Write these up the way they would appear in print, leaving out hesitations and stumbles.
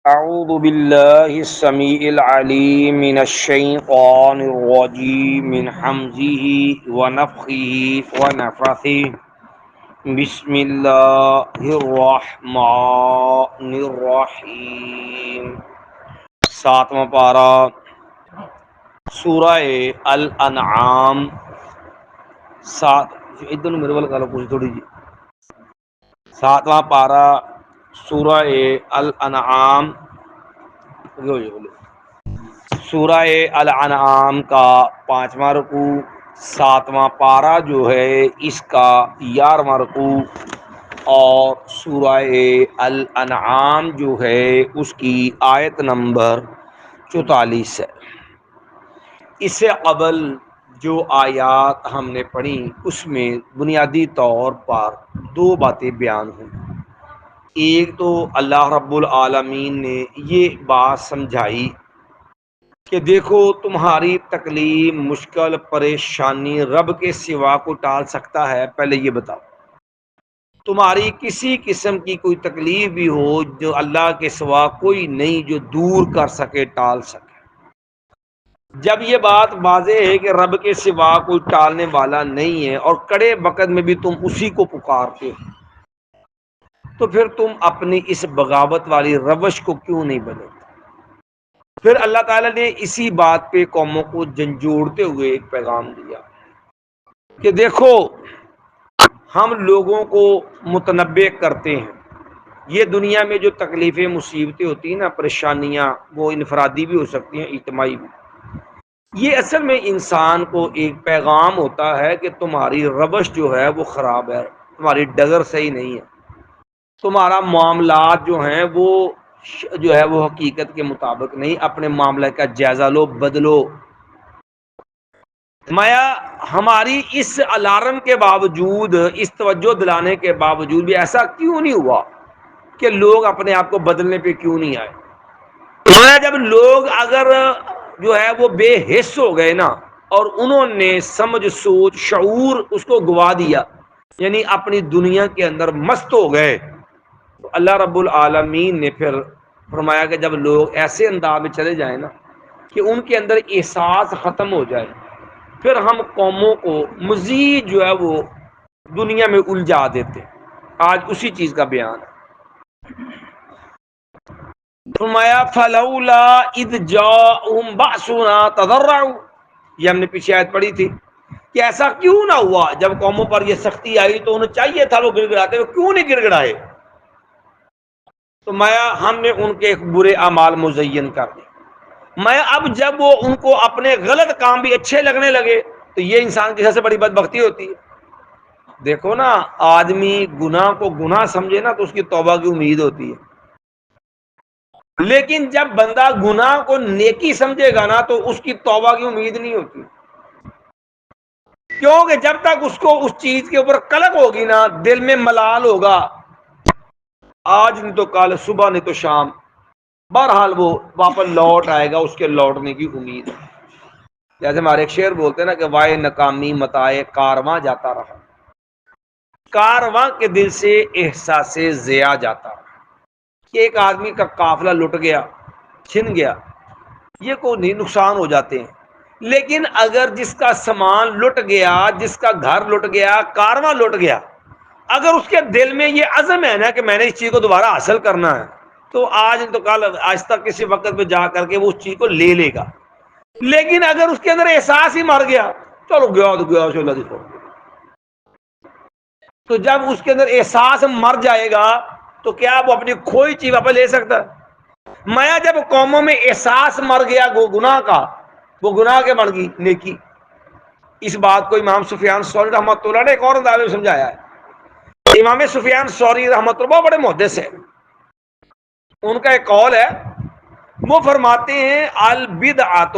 أعوذ بالله السميع العليم من الشيطان الرجيم من حمزه ونفخه ونفثه بسم الله الرحمن الرحیم۔ ساتواں پارہ سورہ الانعام، ادھر میرے والا گل پوچھ تھوڑی جی۔ ساتواں پارہ سورہ الانعام، سورہ الانعام کا 5واں رکوع، ساتواں پارہ جو ہے اس کا 11واں رکوع، اور سورہ الانعام جو ہے اس کی آیت نمبر 44 ہے۔ اس سے قبل جو آیات ہم نے پڑھی اس میں بنیادی طور پر دو باتیں بیان ہوئی۔ ایک تو اللہ رب العالمین نے یہ بات سمجھائی کہ دیکھو تمہاری تکلیف، مشکل، پریشانی رب کے سوا کو ٹال سکتا ہے؟ پہلے یہ بتاؤ، تمہاری کسی قسم کی کوئی تکلیف بھی ہو جو اللہ کے سوا کوئی نہیں جو دور کر سکے، ٹال سکے۔ جب یہ بات واضح ہے کہ رب کے سوا کوئی ٹالنے والا نہیں ہے اور کڑے وقت میں بھی تم اسی کو پکارتے ہو، تو پھر تم اپنی اس بغاوت والی روش کو کیوں نہیں بدلتے؟ پھر اللہ تعالیٰ نے اسی بات پہ قوموں کو جھنجھوڑتے ہوئے ایک پیغام دیا کہ دیکھو ہم لوگوں کو متنبع کرتے ہیں، یہ دنیا میں جو تکلیفیں، مصیبتیں ہوتی ہیں نا، پریشانیاں، وہ انفرادی بھی ہو سکتی ہیں، اجتماعی بھی۔ یہ اصل میں انسان کو ایک پیغام ہوتا ہے کہ تمہاری روش جو ہے وہ خراب ہے، تمہاری ڈگر صحیح نہیں ہے، تمہارا معاملات جو ہیں وہ حقیقت کے مطابق نہیں، اپنے معاملہ کا جائزہ لو، بدلو۔ ہماری اس الارم کے باوجود، اس توجہ دلانے کے باوجود بھی ایسا کیوں نہیں ہوا کہ لوگ اپنے آپ کو بدلنے پہ کیوں نہیں آئے؟ جب لوگ اگر جو ہے وہ بے حس ہو گئے نا، اور انہوں نے سمجھ، سوچ، شعور اس کو گوا دیا، یعنی اپنی دنیا کے اندر مست ہو گئے، تو اللہ رب العالمین نے پھر فرمایا کہ جب لوگ ایسے انداز میں چلے جائیں نا کہ ان کے اندر احساس ختم ہو جائے، پھر ہم قوموں کو مزید جو ہے وہ دنیا میں الجھا دیتے۔ آج اسی چیز کا بیان ہے۔ فرمایا فلولا اذ جاءهم بأسنا تضرعوا، یہ ہم نے پیچھے آیت پڑھی تھی کہ ایسا کیوں نہ ہوا جب قوموں پر یہ سختی آئی تو انہیں چاہیے تھا وہ گڑ گڑاتے، وہ کیوں نہیں گڑ گڑائے؟ تو ہم نے ان کے برے اعمال مزین کر دی۔ اب جب وہ ان کو اپنے غلط کام بھی اچھے لگنے لگے تو یہ انسان کی سب سے بڑی بدبختی ہوتی ہے۔ دیکھو نا، آدمی گناہ کو گناہ سمجھے نا تو اس کی توبہ کی امید ہوتی ہے، لیکن جب بندہ گناہ کو نیکی سمجھے گا نا تو اس کی توبہ کی امید نہیں ہوتی، کیونکہ جب تک اس کو اس چیز کے اوپر قلق ہوگی نا، دل میں ملال ہوگا، آج نہیں تو کل، صبح نہیں تو شام، بہرحال وہ واپس لوٹ آئے گا، اس کے لوٹنے کی امید ہے۔ جیسے ہمارے ایک شعر بولتے ہیں نا کہ وائے ناکامی متائے کارواں جاتا رہا، کارواں کے دل سے احساس ضیاء جاتا رہا، کہ ایک آدمی کا قافلہ لٹ گیا، چھن گیا، یہ کوئی نہیں، نقصان ہو جاتے ہیں، لیکن اگر جس کا سامان لٹ گیا، جس کا گھر لٹ گیا، کارواں لٹ گیا، اگر اس کے دل میں یہ عزم ہے نا کہ میں نے اس چیز کو دوبارہ حاصل کرنا ہے، تو آج تو کل آہستہ کسی وقت پہ جا کر کے وہ اس چیز کو لے لے گا۔ لیکن اگر اس کے اندر احساس ہی مر گیا، چلو گیا تو گیا، اللہ دی چھوڑ، تو جب اس کے اندر احساس مر جائے گا تو کیا وہ اپنی کھوئی چیز واپس لے سکتا ہے؟ جب قوموں میں احساس مر گیا گناہ کا، وہ گناہ کے بن گئی نیکی۔ اس بات کو امام سفیان ثوری رحمۃ اللہ نے ایک اور انداز میں سمجھایا ہے۔ امام سفیان ثوری رحمۃ اللہ بہت بڑے محدث ہیں، ان کا ایک قول ہے، وہ فرماتے ہیں البدعۃ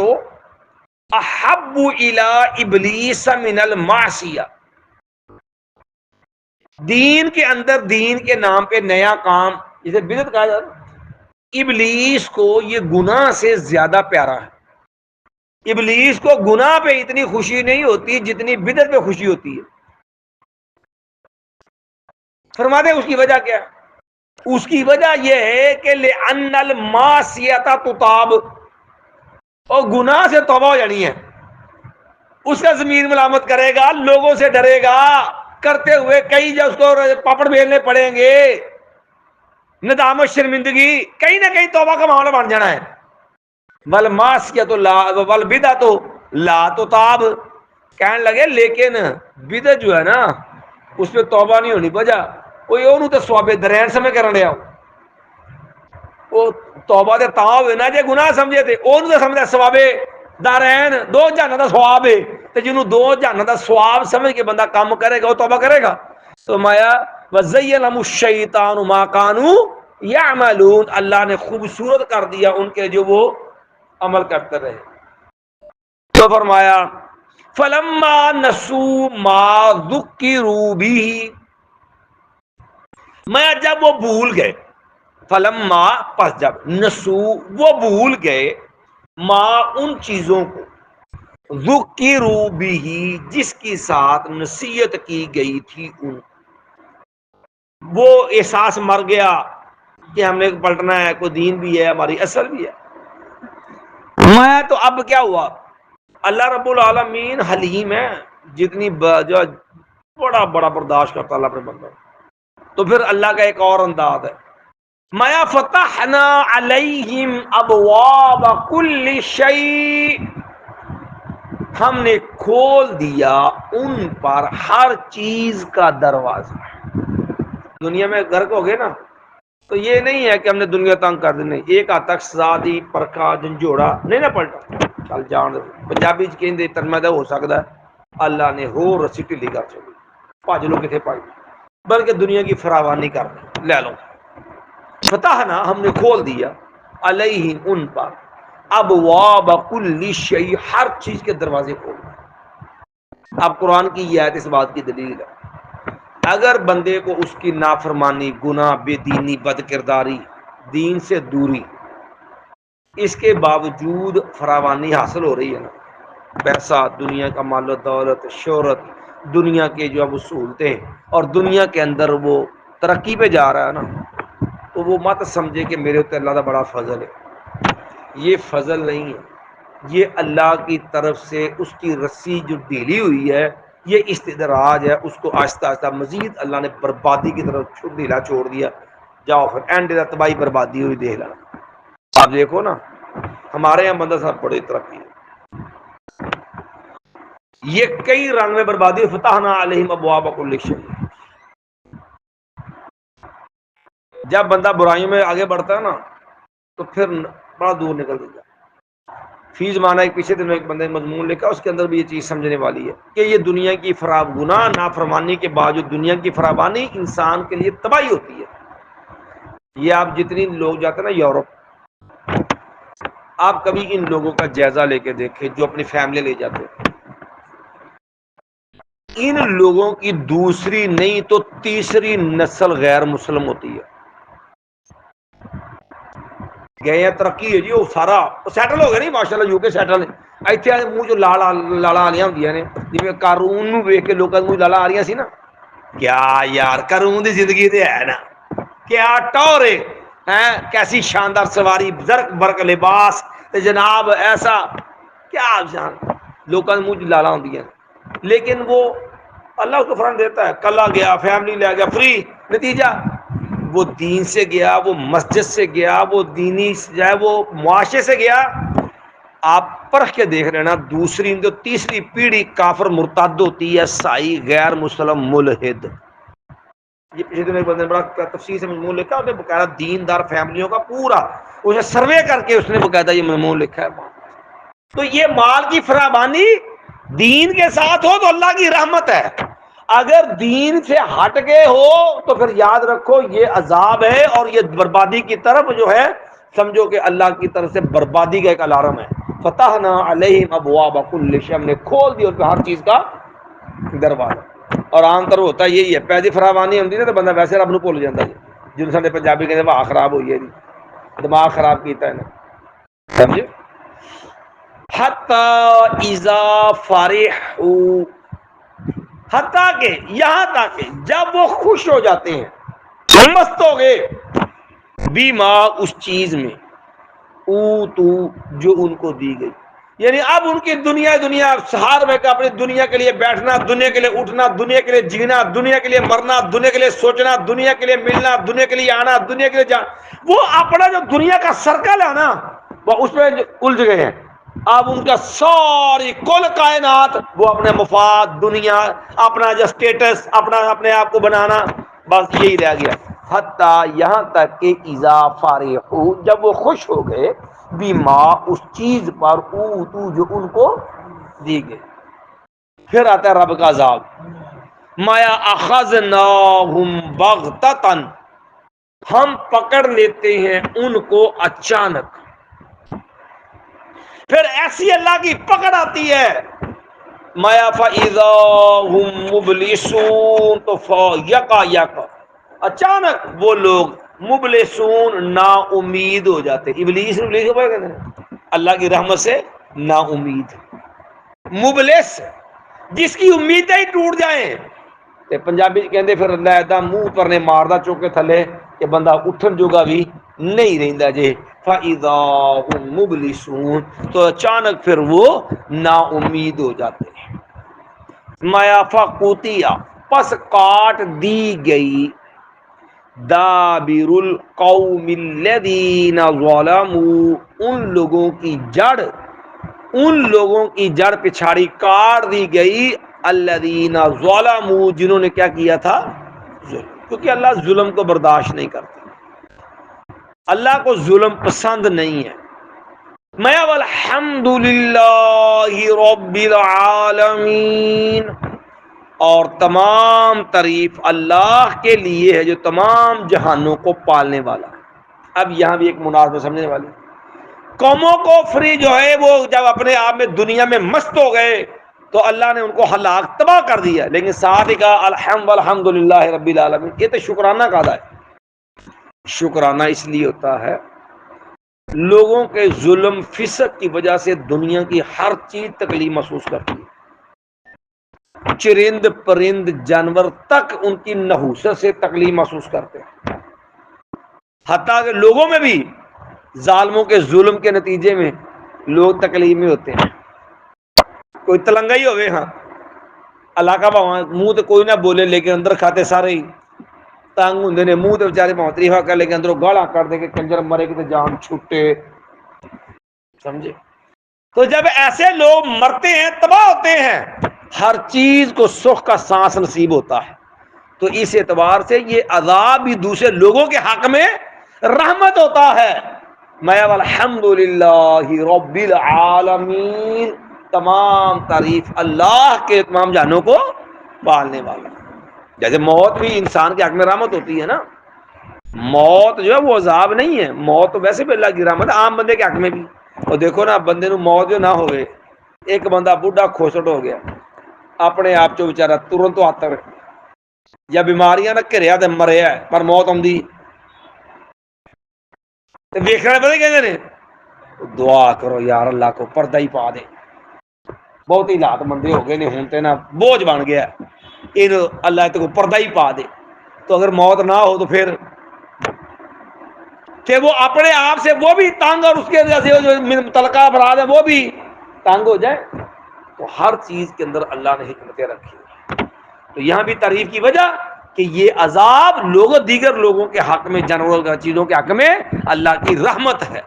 احب الی ابلیس من المعصیہ، دین کے اندر، دین کے نام پہ نیا کام جسے بدعت کہا جاتا ہے، ابلیس کو یہ گناہ سے زیادہ پیارا ہے۔ ابلیس کو گناہ پہ اتنی خوشی نہیں ہوتی جتنی بدعت پہ خوشی ہوتی ہے۔ فرماتے ہیں اس کی وجہ کیا ہے؟ اس کی وجہ یہ ہے کہ لأن المعصیۃ تتاب، اور گناہ سے توبہ ہو جانی ہے. اس کا ضمیر ملامت کرے گا، لوگوں سے ڈرے گا، کرتے ہوئے کئی جو اس کو پاپڑ بیلنے پڑیں گے، ندامت شرمندگی، کہیں نہ کہیں توبہ کا معاملہ بن جانا ہے. والمعصیۃ لا والبدعۃ لا تتاب، کہنے لگے لیکن بدعت جو ہے نا اس پہ توبہ نہیں ہونی وجہ کوئی اور تو سوابے درین سمے کرن لیا، وہ توبہ تے تاں ہوئے نا جے گناہ سمجھے تھے اور تو سمجھے سوابے دارین دو جہنم دا ثواب ہے، تے جنوں دو جہنم دا ثواب سمجھ کے بندہ کام کرے گا وہ توبہ کرے گا. تو مایا وزین لهم الشیطان ما كانوا یعملون، اللہ نے خوبصورت کر دیا ان کے جو وہ عمل کرتے رہے. تو فرمایا فلما نسوا ما ذکروا به، میں جب وہ بھول گئے، فلما پس جب، نسو وہ بھول گئے، ما ان چیزوں کو، ذکروا به جس کی ساتھ نصیحت کی گئی تھی ان، وہ احساس مر گیا کہ ہم نے پلٹنا ہے، کوئی دین بھی ہے ہماری اصل بھی ہے. میں تو اب کیا ہوا، اللہ رب العالمین حلیم ہے، جتنی جو بڑا بڑا برداشت کرتا اللہ اپنے بندہ. تو پھر اللہ کا ایک اور انداز ہے، مَا فَتَحْنَا عَلَيْهِمْ أَبْوَابَ كُلِّ شَيْءٍ، ہم نے کھول دیا ان پر ہر چیز کا دروازہ. دنیا میں غرق ہو گئے نا تو یہ نہیں ہے کہ ہم نے دنیا تنگ کر دی، نہیں، ایک ہاتھ تک سادی پرکھا جھنجھوڑا نہیں نہ پلٹا، چل جان پنجابی چ کہندے ترجمہ دا ہو سکتا ہے اللہ نے ہو رسی ٹھلی کر چھوڑی، بھج لو کتنے پائی، بلکہ دنیا کی فراوانی کر دی، لے لو. فتحنا ہم نے کھول دیا، علیہم ان پر، ابواب کل شیء ہر چیز کے دروازے کھول دیے. اب قرآن کی یہ آیت اس بات کی دلیل ہے، اگر بندے کو اس کی نافرمانی، گناہ، بے دینی، بد کرداری، دین سے دوری، اس کے باوجود فراوانی حاصل ہو رہی ہے نا، پیسہ، دنیا کا مال و دولت، شہرت، دنیا کے جو اب سہولتیں، اور دنیا کے اندر وہ ترقی پہ جا رہا ہے نا، تو وہ مت سمجھے کہ میرے اوپر اللہ کا بڑا فضل ہے. یہ فضل نہیں ہے، یہ اللہ کی طرف سے اس کی رسی جو ڈھیلی ہوئی ہے، یہ استدراج ہے، اس کو آہستہ آہستہ مزید اللہ نے بربادی کی طرف ڈھیلا چھوڑ دیا. جاؤ پھر اینڈ تباہی بربادی ہوئی دیکھ لینا. آپ دیکھو نا ہمارے یہاں بندہ صاحب بڑی ترقی ہے، یہ کئی رنگ میں بربادی. فتحنا علیہم ابواب کل شیء، جب بندہ برائیوں میں آگے بڑھتا ہے نا تو پھر بڑا دور نکل جاتا ہے. فی زمانہ ایک پیچھے دن میں ایک بندے نے مضمون لکھا، اس کے اندر بھی یہ چیز سمجھنے والی ہے کہ یہ دنیا کی گناہ نافرمانی کے باوجود دنیا کی فراوانی انسان کے لیے تباہی ہوتی ہے. یہ آپ جتنی لوگ جاتے ہیں نا یورپ، آپ کبھی ان لوگوں کا جائزہ لے کے دیکھیں جو اپنی فیملی لے جاتے ہیں، ان لوگوں کی دوسری نہیں تو تیسری نسل غیر مسلم ہوتی ہے. گئے ہیں ترقی ہے جی، وہ سارا سیٹل ہو گیا نہیں ماشاءاللہ، یو کے سیٹل ہے. اتنے منہ چ لالا آ رہی نے، جی قارون ویخ کے لوگوں منہ لالا آ رہی سی نا، کیا یار قارون دی زندگی تے ہے نا، کیا ٹور ہے، کیسی شاندار سواری، زرق برق لباس، جناب ایسا کیا جان، لوگوں کے منہ چ لالا آدی. لیکن وہ اللہ اس کو فرن دیتا ہے، کلا گیا فیملی لے گیا فری، نتیجہ وہ دین سے گیا، وہ مسجد سے گیا، وہ دینی جائے وہ معاشرے سے گیا. آپ پرکھ کے دیکھ رہے نا، دوسری جو تیسری پیڑھی کافر مرتد ہوتی ہے، عیسائی، غیر مسلم، ملحد. یہ پچھلے دن ایک بندے نے بڑا تفصیل سے مضمون لکھا، اس نے باقاعدہ دیندار فیملیوں کا پورا اس نے سروے کر کے اس نے باقاعدہ یہ مضمون لکھا ہے. تو یہ مال کی فراوانی دین کے ساتھ ہو تو اللہ کی رحمت ہے، اگر دین سے ہٹ گئے ہو تو پھر یاد رکھو یہ عذاب ہے، اور یہ بربادی کی طرف جو ہے سمجھو کہ اللہ کی طرف سے بربادی کا ایک الارم ہے. فتحنا علیہم ابواب کل شیء، ہم نے کھول دیا ہر چیز کا دروازہ. اور عام طور ہوتا یہی ہے، پیسے فراوانی ہوتی نا تو بندہ ویسے رب نو بھول جاتا ہے، جن سارے پنجابی کہتے واہ خراب ہوئی ہے جی، دماغ خراب کیتا ہے نا، سمجھے. حتی اذا فرحوا، حتیٰ کہ یہاں تک کہ جب وہ خوش ہو جاتے ہیں، مست ہو گئے بیما اس چیز میں اوتو جو ان کو دی گئی، یعنی اب ان کی دنیا سہار میں اپنی دنیا کے لیے بیٹھنا، دنیا کے لیے اٹھنا، دنیا کے لیے جینا، دنیا کے لیے مرنا، دنیا کے لیے سوچنا، دنیا کے لیے ملنا، دنیا کے لیے آنا، دنیا کے لیے جانا، وہ اپنا جو دنیا کا سرکل ہے نا وہ اس میں الجھ گئے ہیں۔ اب ان کا ساری کل کائنات وہ اپنے مفاد، دنیا، اپنا جو سٹیٹس، اپنے آپ کو بنانا، بس یہی رہ گیا۔ حتیٰ یہاں تک کہ اذا فارغو جب وہ خوش ہو گئے بیما اس چیز پر اوتو جو ان کو دی گئی۔ پھر آتا ہے رب کا عذاب، مایا اخذناہم بغتتن، ہم پکڑ لیتے ہیں ان کو اچانک۔ پھر ایسی اللہ کی پکڑ آتی ہے، مایا فاذا ہم مبلسون، تو یکا اچانک وہ لوگ مبلسون نا امید ہو جاتے۔ ابلیس کو کہتے ہیں اللہ کی رحمت سے نا امید، مبلس جس کی امیدیں ہی ٹوٹ جائیں تے پنجابی کہندے پھر اللہ ایدا منہ پر نے ماردا چوکے تھلے کہ بندہ اٹھن جوگا بھی نہیں رہندا جے۔ فاذا هم مبلسون، تو اچانک پھر وہ نا امید ہو جاتے ہیں۔ مایا فقوتیا، پس کاٹ دی گئی دابر القوم الذین ظلموا، ان لوگوں کی جڑ پچھاڑی کاٹ دی گئی، الذین ظلموا جنہوں نے کیا کیا تھا؟ ظلم، کیونکہ اللہ ظلم کو برداشت نہیں کرتا، اللہ کو ظلم پسند نہیں ہے۔ میں والحمد للہ رب العالمین، اور تمام تعریف اللہ کے لیے ہے جو تمام جہانوں کو پالنے والا ہے۔ اب یہاں بھی ایک مناسبت سمجھنے والی، قوموں کو فری جو ہے وہ جب اپنے آپ میں دنیا میں مست ہو گئے تو اللہ نے ان کو ہلاک تباہ کر دیا، لیکن ساتھ ہی کہا الحمد للہ رب العالمین۔ یہ تو شکرانہ کا ادا ہے۔ شکرانہ اس لیے ہوتا ہے لوگوں کے ظلم فسق کی وجہ سے دنیا کی ہر چیز تکلیف محسوس کرتی ہے، چرند پرند جانور تک ان کی نحوست سے تکلیف محسوس کرتے ہیں، حتیٰ کہ لوگوں میں بھی ظالموں کے ظلم کے نتیجے میں لوگ تکلیف میں ہوتے ہیں۔ کوئی تلنگا ہی ہوئے ہاں علاقہ بھاواں منہ تو کوئی نہ بولے لیکن اندر کھاتے سارے ہی تنگ ہوں نے، منہ تو بچارے بہت تریفا کر لیکن اندروں گالا کر دے کہ کنجر مرے کہ جان چھوٹے، سمجھے؟ تو جب ایسے لوگ مرتے ہیں، تباہ ہوتے ہیں، ہر چیز کو سکھ کا سانس نصیب ہوتا ہے، تو اس اعتبار سے یہ عذاب بھی دوسرے لوگوں کے حق میں رحمت ہوتا ہے۔ میں والحمد للہ رب العالمین، تمام تعریف اللہ کے تمام جہانوں کو پالنے والا۔ جیسے موت بھی انسان کے حق میں رحمت ہوتی ہے نا، موت جو ہے وہ عذاب نہیں ہے، موت تو ویسے بھی اللہ کی رحمت ہے، عام بندے کے حق میں بھی۔ اور دیکھو نا بندے نو موت جو نہ ہوئے، ایک بندہ بوڑھا کھوسٹ ہو گیا اپنے آپ چو بیچارہ ترن تو آتر یا بیماریاں نہ گھریا تے مریا ہے، پر موت آندی تے ویکھنا پتہ کہندے نے دعا کرو یار اللہ کو پردہ ہی پا دے، بہت ہی لات مندے ہو گئے نے ہن تے نا بوجھ بن گیا ان اللہ تے کو پردہ ہی پا دے۔ تو اگر موت نہ ہو تو پھر کہ وہ اپنے آپ سے وہ بھی تنگ اور اس کے جیسے جو متعلقہ افراد ہیں وہ بھی تنگ ہو جائے، تو ہر چیز کے اندر اللہ نے حکمتیں رکھی ہیں۔ تو یہاں بھی تعریف کی وجہ کہ یہ عذاب لوگوں دیگر لوگوں کے حق میں، جانوروں کا چیزوں کے حق میں اللہ کی رحمت ہے،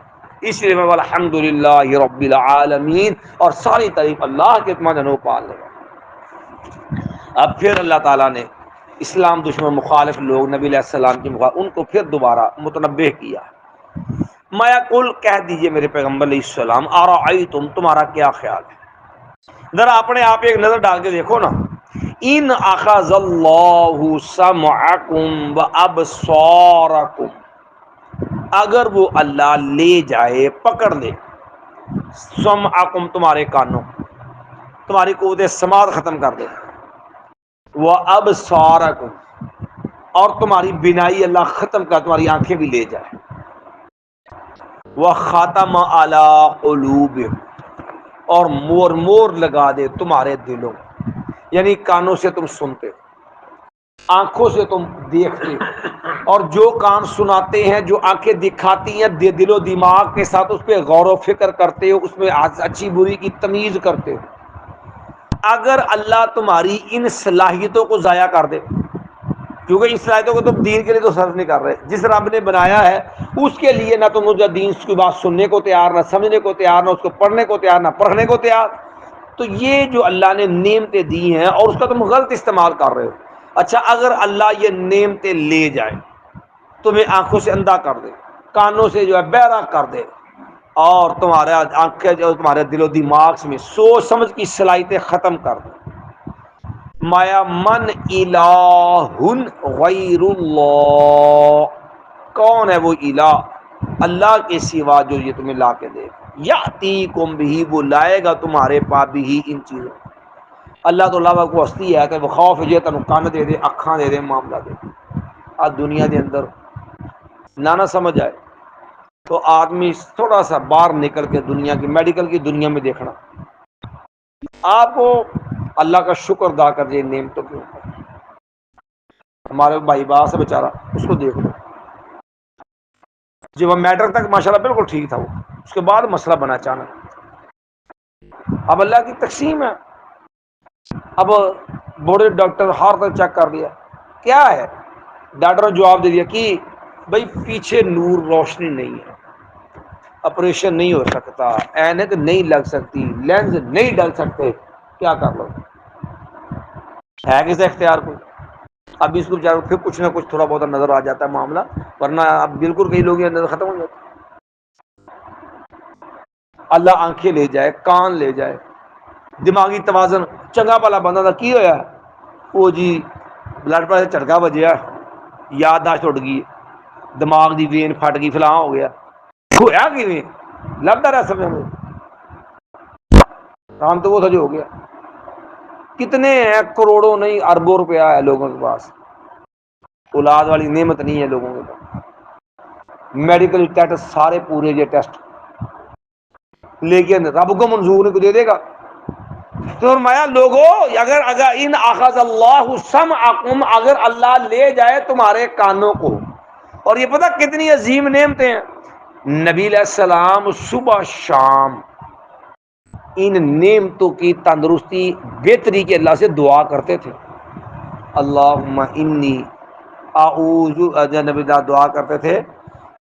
اس لیے میں الحمد للہ رب العالمین، اور ساری تعریف اللہ کے اتنا جنو پالنے والا۔ اب پھر اللہ تعالیٰ نے اسلام دشمن مخالف لوگ نبی علیہ السلام کی مخالف ان کو پھر دوبارہ متنبہ کیا۔ ما یقول، کہہ دیجئے میرے پیغمبر علیہ السلام، ارائیتم، تمہارا کیا خیال ہے؟ ذرا اپنے آپ ایک نظر ڈال کے دیکھو نا، ان اخذ اللہ سمعکم و ابصارکم، اگر وہ اللہ لے جائے، پکڑ لے، سمعکم تمہارے کانوں، تمہاری قوت سماعت ختم کر دے، وَأَبْصَارَكُمْ، اور تمہاری بینائی اللہ ختم کر، تمہاری آنکھیں بھی لے جائے، وَخَتَمَ عَلَىٰ قُلُوبِهِمْ، اور مور لگا دے تمہارے دلوں، یعنی کانوں سے تم سنتے آنکھوں سے تم دیکھتے اور جو کان سناتے ہیں، جو آنکھیں دکھاتی ہیں، دل و دماغ کے ساتھ اس پہ غور و فکر کرتے ہو، اس میں اچھی بری کی تمیز کرتے ہو۔ اگر اللہ تمہاری ان صلاحیتوں کو ضائع کر دے، کیونکہ ان صلاحیتوں کو تم دین کے لیے تو صرف نہیں کر رہے، جس رب نے بنایا ہے اس کے لیے نہ تم مجھے دین کی بات سننے کو تیار، نہ سمجھنے کو تیار، نہ اس کو پڑھنے کو تیار، نہ پڑھنے کو تیار، تو یہ جو اللہ نے نعمتیں دی ہیں اور اس کا تم غلط استعمال کر رہے ہو۔ اچھا، اگر اللہ یہ نعمتیں لے جائے، تمہیں آنکھوں سے اندھا کر دے، کانوں سے جو ہے بہرا کر دے، اور تمہارے آنکھیں جو تمہارے دل و دماغ میں سوچ سمجھ کی صلاحیتیں ختم کر دے، مایا من الہ غیر اللہ، کون ہے وہ الہ اللہ کے سوا جو یہ تمہیں لا کے دے، یاتیکم بھی، وہ لائے گا تمہارے پاس بھی ان چیزوں۔ اللہ تو علاوہ کو ہستی ہے کہ وہ خوف جو تنوں کان دے دے، اکھاں دے دے، معاملہ دے دے۔ آج دنیا کے اندر نہ سمجھ آئے تو آدمی تھوڑا سا باہر نکل کے دنیا کی میڈیکل کی دنیا میں دیکھنا، آپ کو اللہ کا شکر ادا کر دے نعمتوں کے اوپر۔ ہمارے بھائی باس سے بیچارہ، اس کو دیکھ لو، جب وہ میٹرک تک ماشاءاللہ بالکل ٹھیک تھا، وہ اس کے بعد مسئلہ بنا اچانک۔ اب اللہ کی تقسیم ہے، اب بڑے ڈاکٹر ہار تک چیک کر لیا، کیا ہے؟ ڈاکٹر نے جواب دے دیا کہ بھائی پیچھے نور روشنی نہیں ہے، آپریشن نہیں ہو سکتا، اینک نہیں لگ سکتی، لینز نہیں ڈل سکتے، کیا کر لو؟ ہے کس اختیار کو؟ اب اس کو بیچارے پھر کچھ نہ کچھ تھوڑا بہت نظر آ جاتا ہے معاملہ، ورنہ اب بالکل کئی لوگ نظر ختم ہو جاتا۔ اللہ آنکھیں لے جائے، کان لے جائے، دماغی توازن، چنگا بھلا بندہ تھا کی ہویا، وہ جی بلڈ پریشر جھٹکا بجیا، یادداشت اٹھ گئی، دماغ دی وین پھٹ گئی، فلاں ہو گیا، ہویا کیویں لبدا رہا سمجھ میں، کام تو وہ تھا جو ہو گیا۔ کتنے ہیں، کروڑوں نہیں اربوں روپیہ ہے لوگوں کے پاس، اولاد والی نعمت نہیں ہے لوگوں کے پاس، میڈیکل ٹیسٹ سارے پورے یہ ٹیسٹ، لیکن رب کو منظور کو دے دے گا۔ تو فرمایا لوگوں، اگر ان اخذ اللہ سمعکم، اگر اللہ لے جائے تمہارے کانوں کو، اور یہ پتہ کتنی عظیم نعمتیں ہیں، نبی علیہ السلام صبح شام ان نعمتوں کی تندرستی بہتری کے اللہ سے دعا کرتے تھے، اللہم انی اعوذ، نبی دعا کرتے تھے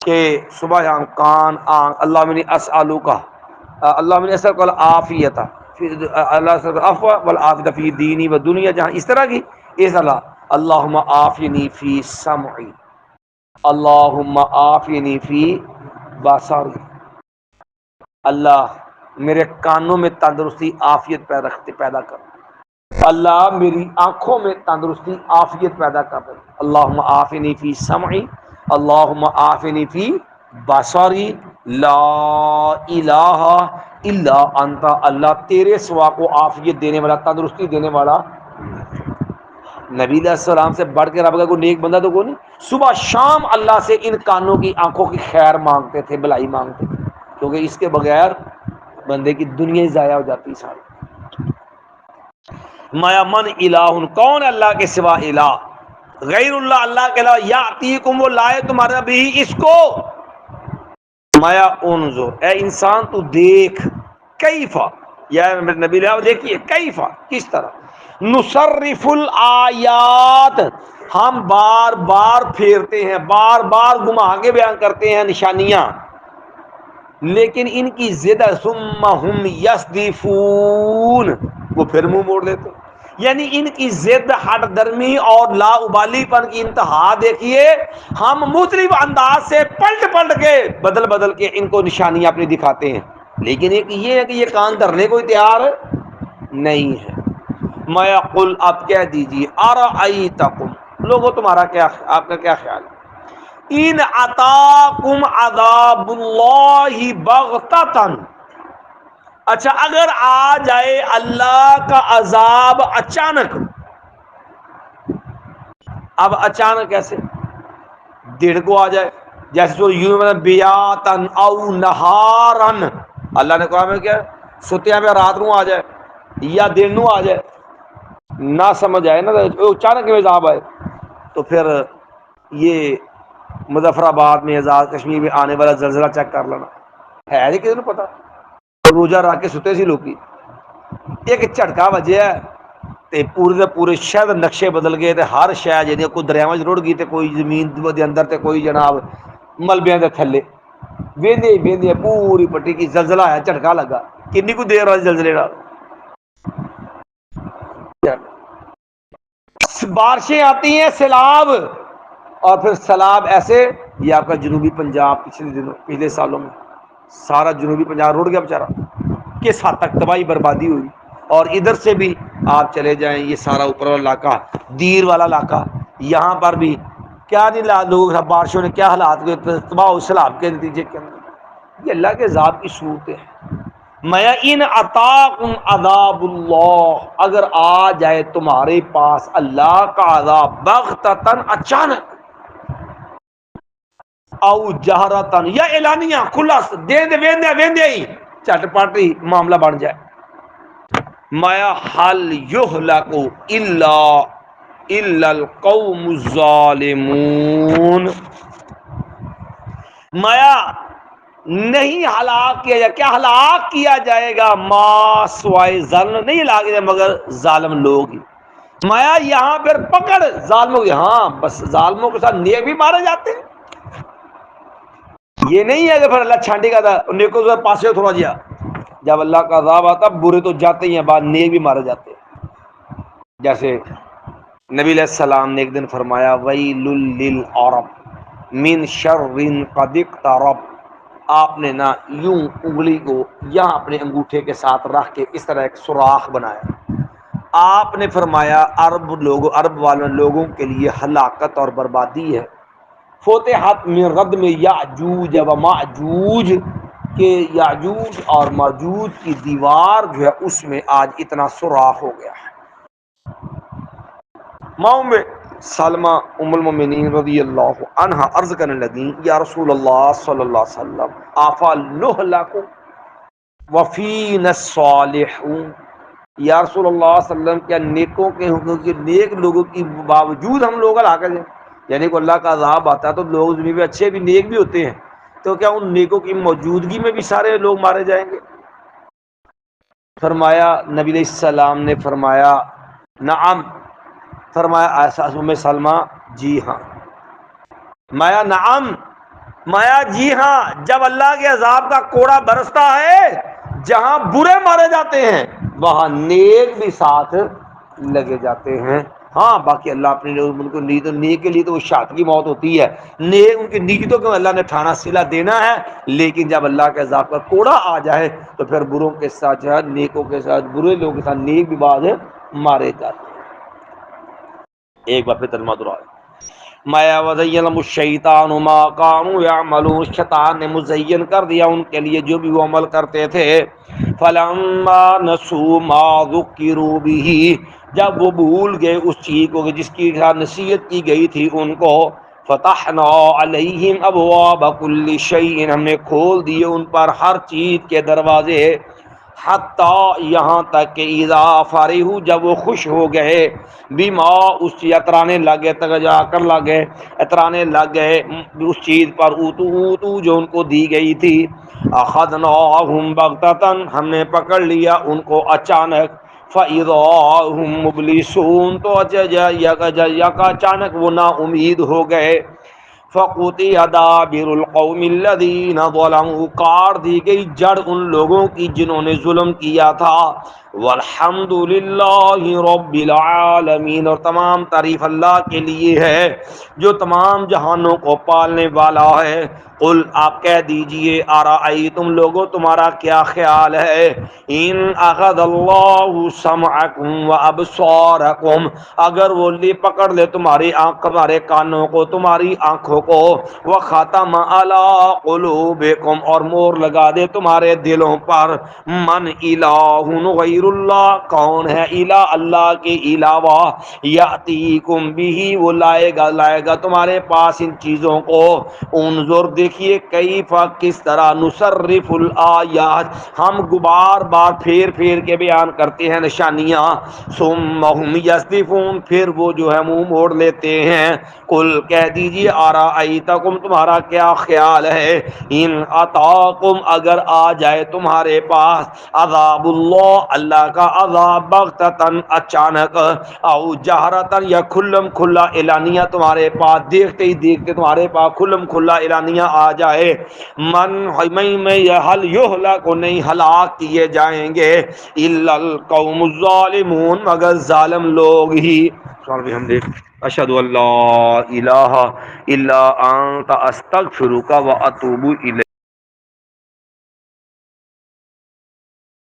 کہ صبح شام کان آنکھ، اللہم انی اسألوکا، اللہم انی اسألوکا العافیت، اللہ سے عفو والعافیت فی دینی و دنیا، جہاں اس طرح کی اس اللہ، اللہم عافینی فی سمعی، اللہم عافینی فی بصری، اللہ میرے کانوں میں تندرستی عافیت پیدا کر، اللہ میری آنکھوں میں تندرستی عافیت پیدا کر دے، اللہم عافینی فی سمعی، اللہم عافینی فی بصری، لا الہ الا انت، اللہ تیرے سوا کو عافیت دینے والا، تندرستی دینے والا۔ نبی علیہ السلام سے بڑھ کے رب کا کوئی نیک بندہ تو کوئی نہیں، صبح شام اللہ سے ان کانوں کی آنکھوں کی خیر مانگتے تھے، بھلائی مانگتے تھے، کیونکہ اس کے بغیر بندے کی دنیا ہی ضائع ہو جاتی ساری۔ مایا من الہ، کون ہے اللہ کے سوا الہ غیر اللہ، اللہ کے علاوہ، یاتیکم، وہ لائے تمہارا بھی اس کو، مایا انظر، اے انسان تو دیکھ، کیفا، یا نبی علیہ دیکھیے، کیفا کس طرح، نصرف الآیات، ہم بار بار پھیرتے ہیں، بار بار گھما کے بیان کرتے ہیں نشانیاں، لیکن ان کی ضد ثم ہم یصدفون، وہ پھر منہ موڑ دیتے، یعنی ان کی ضد، ہٹ درمی اور لا ابالی پن کی انتہا دیکھیے، ہم مختلف انداز سے پلٹ پلٹ کے بدل بدل کے ان کو نشانیاں اپنی دکھاتے ہیں، لیکن ایک یہ ہے کہ یہ کان دھرنے کو تیار نہیں ہے۔ میں قل، آپ کہہ دیجیے، ارأیتکم، لوگوں تمہارا کیا، آپ کا کیا خیال ہے، ان اتاکم عذاب اللہ بغتۃ، اچھا اگر آ جائے اللہ کا عذاب اچانک، اب اچانک کیسے، دن کو آ جائے، جیسے جو یوں بیاتن او نہارن، اللہ نے کہا میں کیا ستیا میں رات کو آ جائے یا دن کو آ جائے، نہ سمجھ آئے نا، اچانک میں عذاب آئے، تو پھر یہ مظفر آباد میں آزاد کشمیر میں آنے والا زلزلہ چیک کر لینا ہے نہیں کسی نے پتا. روزہ رکھ کے ستے سی لوگ ایک جھٹکا وجہ تے پورے دے پورے شہر نقشے بدل گئے تے ہر شہر جی کوئی دریاواں رڑ گئی تے کوئی زمین دے اندر تے کوئی جناب ملبیاں دے تھلے ویندے ویندے پوری پٹی کی زلزلہ ہے جھٹکا لگا کنی کو دیر والی زلزلے کا. بارشیں آتی ہیں سیلاب اور پھر سیلاب ایسے یہ آپ کا جنوبی پنجاب پچھلے سالوں میں سارا جنوبی پنجاب رڑ گیا بیچارہ کس حد تک تباہی بربادی ہوئی. اور ادھر سے بھی آپ چلے جائیں یہ سارا اوپر والا علاقہ دیر والا علاقہ یہاں پر بھی کیا نہیں لوگ بارشوں نے کیا حالات ہوئے تباہ و سیلاب کے نتیجے کے اندر. یہ اللہ کے ذات کی صورتیں ہیں. میں ان عطاکم عذاب اللہ اگر آ جائے تمہارے پاس اللہ کا عذاب بغتتن اچانک او جہرتن یا اعلانیہ کھلا دے دے ویندے ویندے ہی چٹ پٹ ہی معاملہ بن جائے. مایا حل یہلک الا القوم الظالمون مایا نہیں ہلاک کیا جائے کیا ہلاک کیا جائے گا ما سوائے ظالم نہیں ہلاک کیا جائے مگر ظالم لوگ ہی. مایا یہاں پھر پکڑ ظالموں کی ہاں بس ظالموں کے ساتھ نیک بھی مارے جاتے ہیں. یہ نہیں ہے کہ پھر اللہ چھانٹے کا تھا نیکوں سے پاسے تھوڑا جیا جب اللہ کا عذاب آتا برے تو جاتے ہی ہیں بعد نیک بھی مارے جاتے ہیں. جیسے نبی علیہ السلام نے ایک دن فرمایا ویل للعرب من شر قد اقترب. آپ نے نہ یوں انگلی کو یہاں اپنے انگوٹھے کے ساتھ رکھ کے اس طرح ایک سوراخ بنایا. آپ نے فرمایا عرب والوں لوگوں کے لیے ہلاکت اور بربادی ہے. فتحت من ردم یاجوج و ماجوج کہ یاجوج اور ماجوج کی دیوار جو ہے اس میں آج اتنا سوراخ ہو گیا ہے. ماؤں میں سلمہ ام المؤمنین رضی اللہ عنہا عرض کرنے لگیں یا رسول اللہ صلی اللہ علیہ وسلم آفا نہلک وفینا الصالحون. یا رسول اللہ صلی اللہ علیہ وسلم کیا نیکوں کے حقوق کے نیک لوگوں کی باوجود ہم لوگ ہلاک ہیں یعنی کہ اللہ کا عذاب آتا ہے تو لوگ زمین پہ اچھے بھی نیک بھی ہوتے ہیں تو کیا ان نیکوں کی موجودگی میں بھی سارے لوگ مارے جائیں گے. فرمایا نبی علیہ السلام نے فرمایا نعم. فرمایا ایسا ام سلمہ جی ہاں. مایا نعم مایا جی ہاں جب اللہ کے عذاب کا کوڑا برستا ہے جہاں برے مارے جاتے ہیں وہاں نیک بھی ساتھ لگے جاتے ہیں. ہاں باقی اللہ اپنے لوگ ان کو نیک کے لیے تو وہ شہادت کی موت ہوتی ہے نیک ان کی نیکیوں کو اللہ نے ٹھانا صلہ دینا ہے لیکن جب اللہ کے عذاب کا کوڑا آ جائے تو پھر بروں کے ساتھ جو ہے نیکوں کے ساتھ برے لوگوں کے ساتھ نیک بھی بعد مارے جاتے ہیں. ایک بار پھر ترجمہ دہرایا مایا وزین الشیطان ما كانوا يعملون شیطان نے مزین کر دیا ان کے لیے جو بھی وہ عمل کرتے تھے. فلما نسوا ما ذکروا به جب وہ بھول گئے اس چیز کو جس کی نصیحت کی گئی تھی ان کو فتحنا علیہم ابواب کل شیء ہم نے کھول دیے ان پر ہر چیز کے دروازے حتی یہاں تک کہ اذا فارغ جب وہ خوش ہو گئے بما اس چیز اترانے لگے تک جا کر لگے اترانے لگ گئے اس چیز پر اوتو جو ان کو دی گئی تھی. اخذناہم بغتۃ ہم نے پکڑ لیا ان کو اچانک فَإِذَا هُمْ مُبْلِسُونَ تو اچانک وہ نا امید ہو گئے. فَقُطِعَ دَابِرُ الْقَوْمِ الَّذِينَ ظَلَمُوا کاٹ دی گئی جڑ ان لوگوں کی جنہوں نے ظلم کیا تھا. والحمد للہ رب العالمین اور تمام تعریف اللہ کے لیے ہے جو تمام جہانوں کو پالنے والا ہے. قل آپ کہہ دیجئے ارأیتم لوگوں تمہارا کیا خیال ہے ان اخذ اللہ سمعکم وابصارکم اگر وہ لے پکڑ لے تمہاری آنکھ تمہارے کانوں کو تمہاری آنکھوں کو وختم علی قلوبکم اور مور لگا دے تمہارے دلوں پر من الہ غیر اللہ کون ہے، الہ اللہ کے علاوہ، یاتیکم بھی وہ لائے گا تمہارے پاس ان چیزوں کو۔ انظر دیکھیے کیف کس طرح، نصرف الآیات ہم بار بار پھیر پھیر کے بیان کرتے ہیں نشانیاں، ثم ہم یصدفون پھر وہ جو ہے منہ موڑ لیتے ہیں۔ قل کہہ دیجیے ارائیتکم تمہارا کیا خیال ہے، ان اتاکم اگر آ جائے تمہارے پاس عذاب اللہ اللہ کا عذاب بغتتن اچانک، او جہرتن یا کھلم کھلا اعلانیہ تمہارے پاس، دیکھتے ہی دیکھتے تمہارے پاس کھلم کھلا اعلانیہ آ جائے، میں یہ حل یہلک کو نہیں ہلاک کیے جائیں گے الا القوم الظالمون مگر ظالم لوگ ہی۔ سبحان بحمدہ اشہد ان لا الہ الا انت استغفرک و اتوب الیک۔